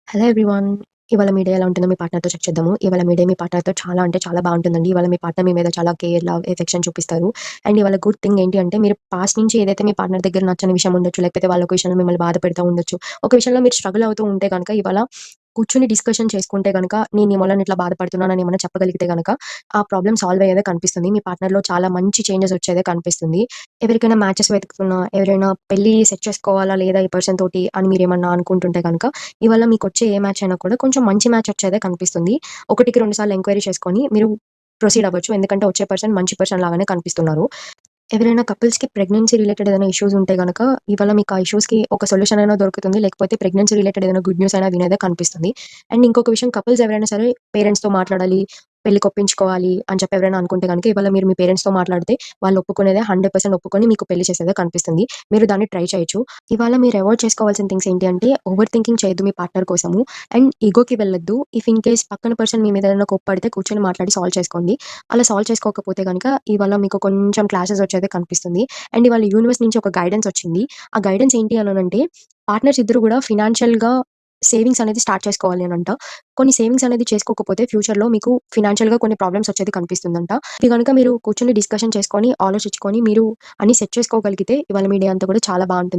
Hello everyone. ఇవాళ మీ day ఎలా ఉంటుందో మీ పార్ట్నర్‌తో చెక్ చేద్దాము. ఇవాళ మీ డే మీ పార్ట్నర్‌తో చాలా అంటే చాలా బావుంటుందండి. ఇవాళ మీ పార్ట్నర్ మీ మీద చాలా కేర్, లవ్, ఎఫెక్షన్ చూపిస్తారు. అండ్ ఇవాళ గుడ్ థింగ్ ఏంటి అంటే మీరు పాస్ట్ నుంచి ఏదైతే మీ పార్ట్నర్ దగ్గర నచ్చని విషయం ఉండొచ్చు, లేకపోతే వాళ్ళ ఒక విషయంలో మిమ్మల్ని బాధ పెడతా ఉండొచ్చు. ఒక విషయంలో మీరు స్ట్రగుల్ అవుతూ ఉంటే గనక ఇవాళ కూర్చొని డిస్కషన్ చేసుకుంటే గనక నేను నీ మూలన ఇట్లా బాధపడుతున్నానని ఏమన్నా చెప్పగలిగితే గనక ఆ ప్రాబ్లమ్ సాల్వ్ అయ్యేదే కనిపిస్తుంది. మీ పార్ట్నర్‌లో చాలా మంచి చేంజెస్ వచ్చేదే కనిపిస్తుంది. ఎవరికైనా మ్యాచెస్ వెతుకుతున్నా, ఎవరైనా పెళ్లి సెట్ చేసుకోవాలా లేదా ఈ పర్సన్ తోటి అని మీరేమన్నా అనుకుంటుంటే గనక ఇవాళ మీకొచ్చే ఏ మ్యాచ్ అయినా కూడా కొంచెం మంచి మ్యాచ్ వచ్చేదే కనిపిస్తుంది. ఒకటికి 2 సార్లు ఎంక్వైరీ చేసుకొని మీరు ప్రొసీడ్ అవ్వచ్చు. ఎందుకంటే వచ్చే పర్సన్ మంచి పర్సన్ లాగానే కనిపిస్తున్నారు. ఎవరైనా కపుల్స్‌కి ప్రెగ్నెన్సీ రిలేటెడ్ ఏదైనా ఇష్యూస్ ఉంటే గనక ఇవాళ మీకు ఆ ఇష్యూస్‌కి ఒక సొల్యూషన్ అయినా దొరుకుతుంది. లేకపోతే ప్రెగ్నెన్సీ రిలేటెడ్ ఏదైనా గుడ్ న్యూస్ అయినా వినేదే కనిపిస్తుంది. అండ్ ఇంకొక విషయం కపుల్స్ ఎవరైనా సరే పేరెంట్స్‌తో మాట్లాడాలి, పెళ్లి కొప్పించుకోవాలి అని చెప్పి ఎవరైనా అనుకుంటే గనక ఇవాళ మీరు మీ పేరెంట్స్‌తో మాట్లాడితే వాళ్ళు ఒప్పుకునేదే 100% ఒప్పుకొని మీకు పెళ్లి చేసేదే కనిపిస్తుంది. మీరు దాన్ని ట్రై చేయొచ్చు. ఇవాళ మీరు అవాయిడ్ చేసుకోవాల్సిన థింగ్స్ ఏంటి అంటే ఓవర్ థింకింగ్ చేయొద్దు మీ పార్ట్నర్ కోసము. అండ్ ఇగోకి వెళ్ళొద్దు. ఇఫ్ ఇన్ కేస్ పక్కన పర్సన్ మీ మీద ఏదైనా కోప్పడితే కూర్చొని మాట్లాడి సాల్వ్ చేసుకోండి. అలా సాల్వ్ చేసుకోకపోతే గనక ఇవాళ మీకు కొంచెం క్లాషెస్ వచ్చేదే కనిపిస్తుంది. అండ్ ఇవాళ యూనివర్స్ నుంచి ఒక గైడెన్స్ వచ్చింది. ఆ గైడెన్స్ ఏంటి అననంటే పార్ట్నర్స్ ఇద్దరు గూడా ఫినాన్షియల్‌గా సేవింగ్స్ అనేది స్టార్ట్ చేసుకోవాలి అనంట. కొన్ని సేవింగ్స్ అనేది చేసుకోకపోతే ఫ్యూచర్‌లో మీకు ఫినాన్షియల్‌గా కొన్ని ప్రాబ్లమ్స్ వచ్చేది కనిపిస్తుందంట. ఇది గనుక మీరు కూర్చొని డిస్కషన్ చేసుకొని, ఆలోచించుకొని మీరు అన్ని సెట్ చేసుకోగలిగితే ఇవాళ మీ డే అంతా కూడా చాలా బావుంటుంది.